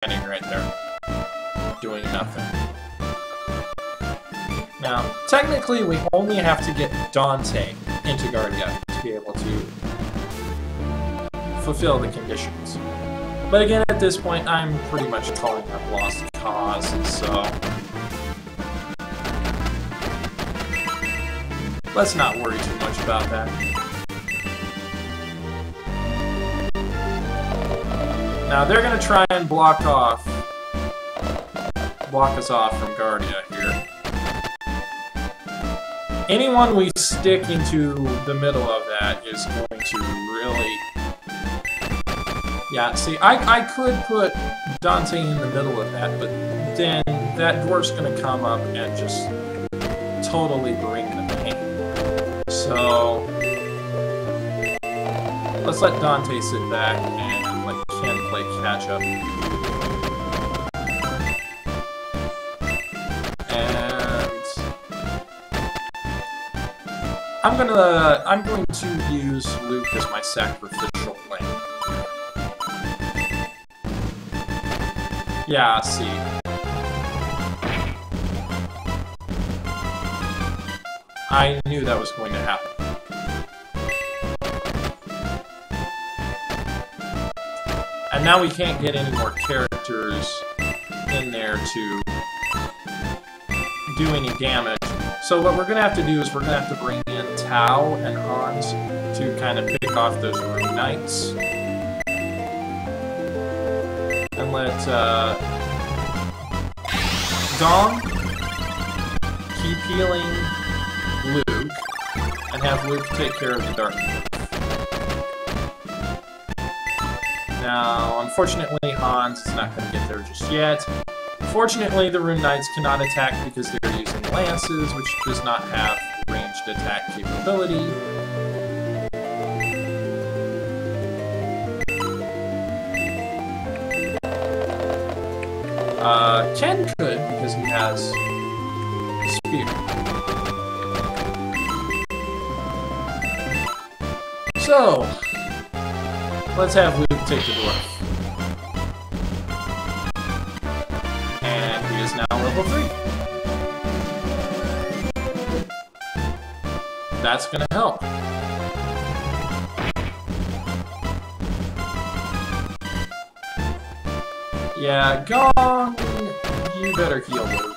standing right there, doing nothing. Now, technically, we only have to get Dante into Guardia to be able to fulfill the conditions. But again, at this point, I'm pretty much calling up lost cause, and so let's not worry too much about that. Now they're gonna try and block us off from Guardia here. Anyone we stick into the middle of that is going to really... Yeah, see, I could put Dante in the middle of that, but then that dwarf's gonna come up and just totally bring the pain. So let's let Dante sit back and let Ken play catch up. And I'm going to use Luke as my sacrificial lamb. Yeah, see. I knew that was going to happen. And now we can't get any more characters in there to do any damage. So what we're going to have to do is we're going to have to bring in Tao and Hans to kind of pick off those Rune Knights. And let Dom keep healing Luke, and have Luke take care of the Dark Dwarf. Now, unfortunately, Hans is not going to get there just yet. Fortunately, the Rune Knights cannot attack because they're using lances, which does not have ranged attack capability. Ken could, because he has a spear. So, let's have Luke take the dwarf. And he is now level 3. That's gonna help. Yeah, Gong, you better heal Luke.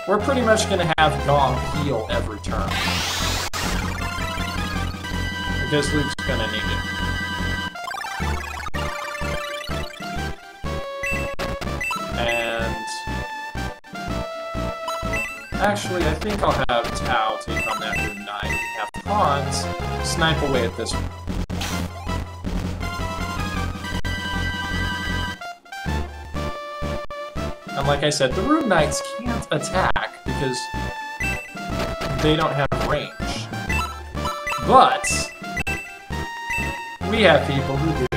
We're pretty much gonna have Gong heal every turn. Because Luke's gonna need it. And... actually, I think I'll have Tao take on that Rune Knight and have Hans snipe away at this one. And like I said, the Rune Knights can't attack because they don't have range. But we have people who do.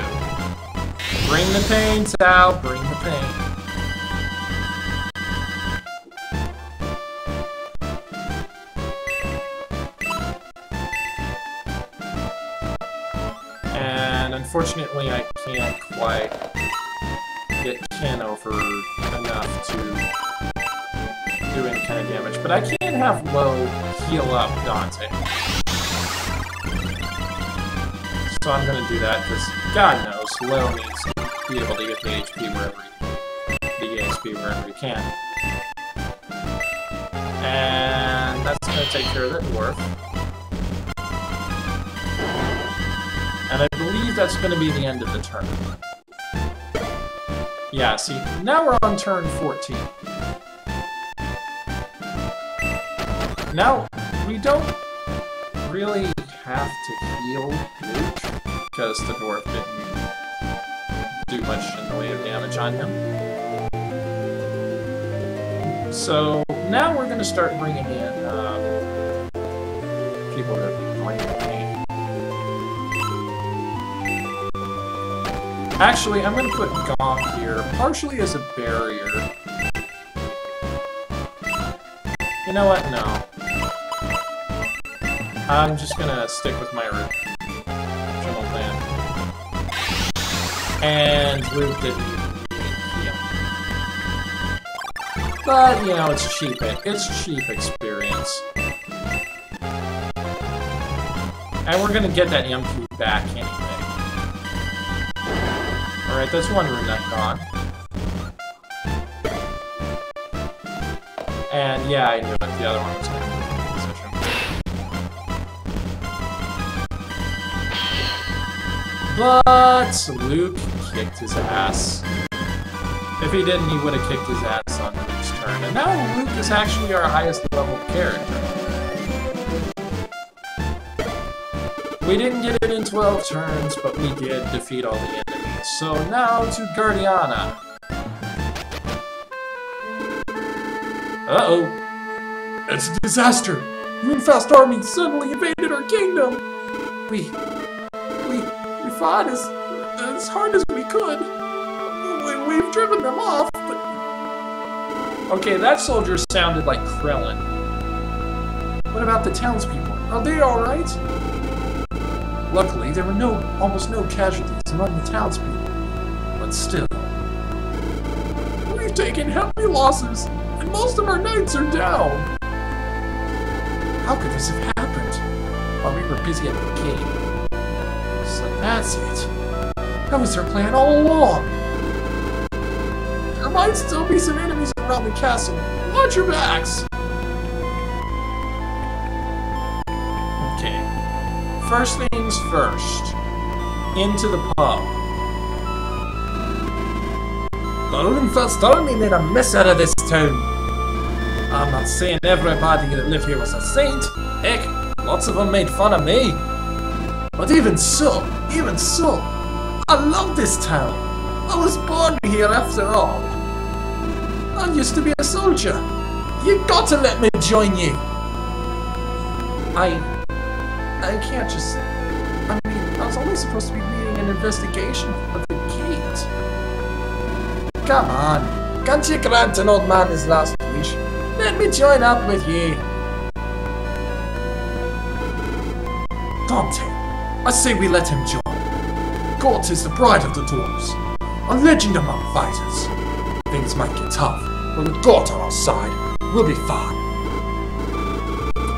Bring the pain, Tao, bring the pain. And unfortunately, I can't quite get Ken over enough to do any kind of damage, but I can have Lo heal up Dante. So I'm gonna do that, because God knows, Lo needs to be able to get the HP wherever he can. And that's gonna take care of that dwarf. And I believe that's gonna be the end of the turn. Yeah, see, now we're on turn 14. Now, we don't really have to heal Luke, because the dwarf didn't do much in the way of damage on him. So, now we're going to start bringing in people that bring the pain. Actually, I'm going to put Gong here, partially as a barrier. You know what? No. I'm just going to stick with my original plan. And Luke didn't heal. But, you know, it's cheap. It's cheap experience. And we're gonna get that MP back anyway. Alright, that's one rune I've gone. And yeah, I knew it. The other one was gonna be in position. But Luke kicked his ass. If he didn't, he would have kicked his ass on Luke's turn. And now Luke is actually our highest level character. We didn't get it in 12 turns, but we did defeat all the enemies. So now to Guardiana. Uh-oh. It's a disaster! Runefast army suddenly invaded our kingdom! We fought as hard as we could. We've driven them off, but... Okay, that soldier sounded like Krillin. What about the townspeople? Are they alright? Luckily, there were almost no casualties among the townspeople. But still... We've taken heavy losses, and most of our knights are down! How could this have happened? While we were busy at the gate. So that's it. That was their plan all along. There might still be some enemies around the castle. Watch your backs! Okay. First things first. Into the pub. The Runefast army made a mess out of this town. I'm not saying everybody that lived here was a saint. Heck, lots of them made fun of me. But even so, I love this town. I was born here after all. I used to be a soldier. You got to let me join you. I can't just... I mean, I was only supposed to be leading an investigation for the gate. Come on, can't you grant an old man his last wish? Let me join up with you. Dante, I say we let him join. Gort is the pride of the dwarves, a legend among fighters. Things might get tough, but with Gort on our side, we'll be fine.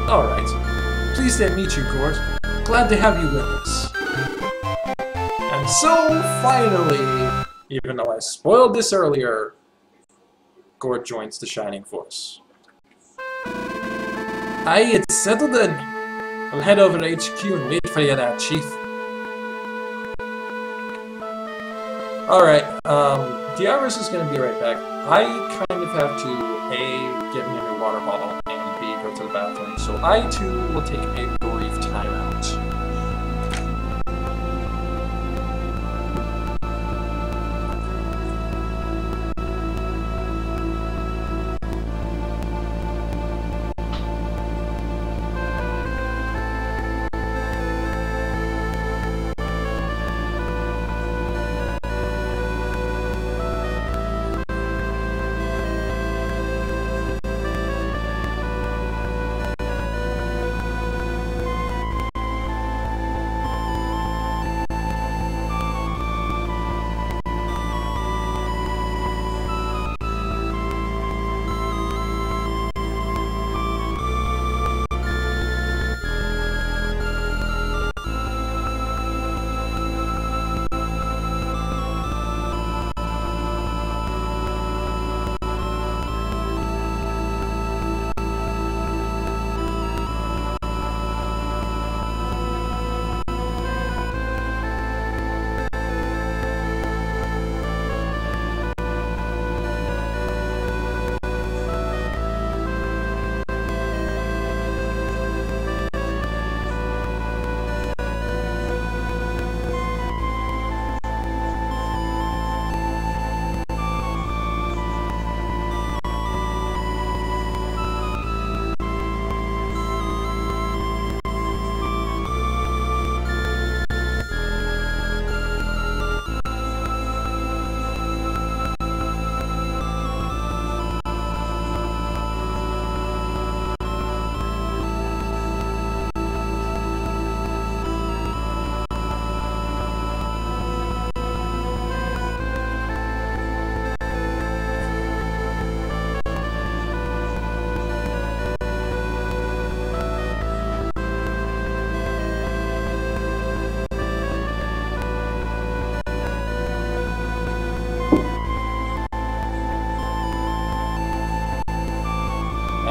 Alright. Pleased to meet you, Gort. Glad to have you with us. And so, finally, even though I spoiled this earlier, Gort joins the Shining Force. Aye, it's settled then. I'll head over to HQ and wait for you there, Chief. Alright, Diaris is gonna be right back. I kind of have to, A, get me a new water bottle, and B, go to the bathroom, so I too will take a brief timeout.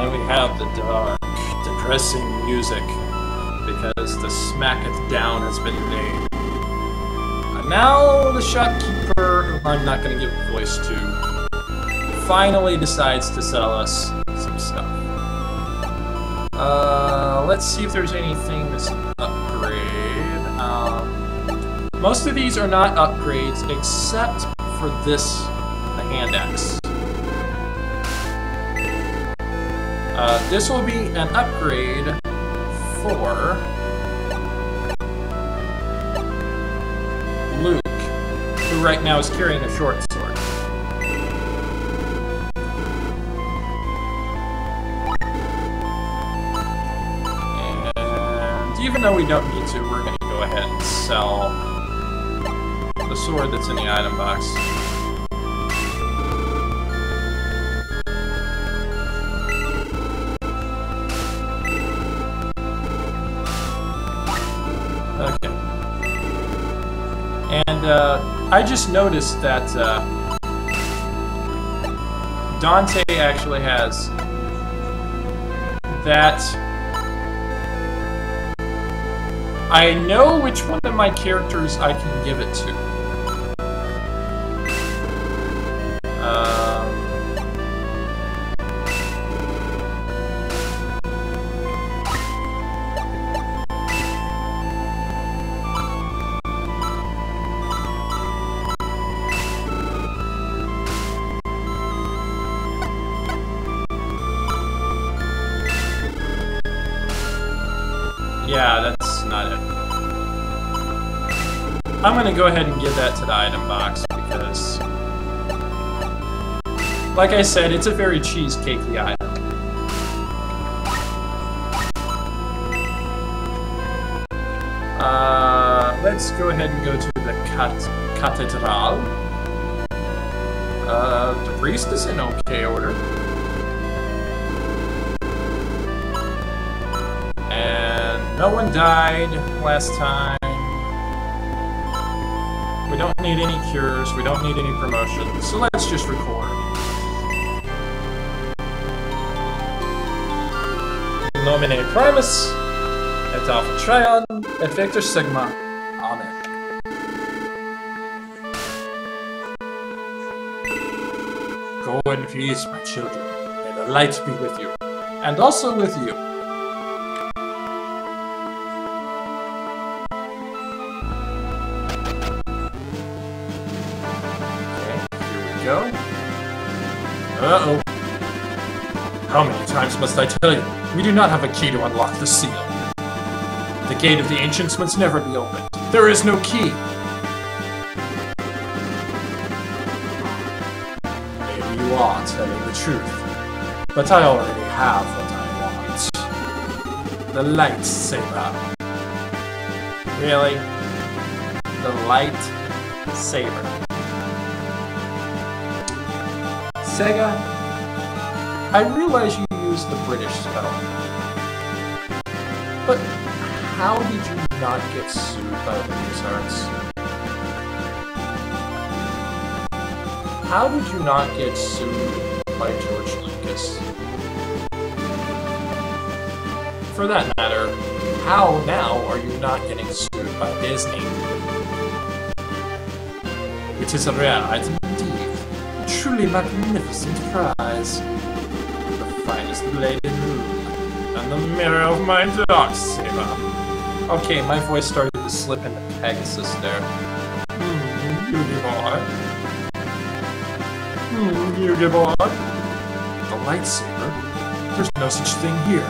And we have the dark, depressing music, because the smacketh down has been made. And now the shopkeeper, who I'm not going to give a voice to, finally decides to sell us some stuff. Let's see if there's anything that's an upgrade. Most of these are not upgrades, except for this, the hand axe. This will be an upgrade for Luke, who right now is carrying a short sword. And even though we don't need to, we're going to go ahead and sell the sword that's in the item box. Okay. And I just noticed that Dante actually has that. I know which one of my characters I can give it to. Yeah, that's not it. I'm gonna go ahead and give that to the item box because, like I said, it's a very cheesecakey item. Let's go ahead and go to the Cathedral. The priest is in okay order. No one died last time. We don't need any cures, we don't need any promotions, so let's just record. Nomine Primus, et Alpha Trion, et Victor Sigma. Amen. Go in peace, my children. May the light be with you, and also with you. Go. Uh-oh. How many times must I tell you? We do not have a key to unlock the seal. The gate of the ancients must never be opened. There is no key. Maybe you are telling the truth, but I already have what I want. The lightsaber. Really? The lightsaber. Sega, I realize you used the British spell, but how did you not get sued by LucasArts? How did you not get sued by George Lucas? For that matter, how now are you not getting sued by Disney? It is a rare item indeed. Truly magnificent prize. The finest blade in the room, and the mirror of my darksaber. Okay, my voice started to slip into Pegasus there. Beauty boy. Beauty boy. The lightsaber? There's no such thing here.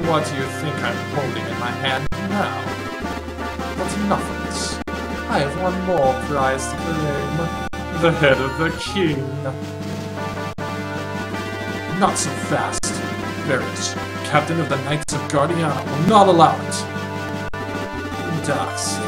What do you think I'm holding in my hand now? But enough of this. I have one more prize to claim. The head of the king. Not so fast. Various, Captain of the Knights of Guardiana, will not allow it. Darksaber.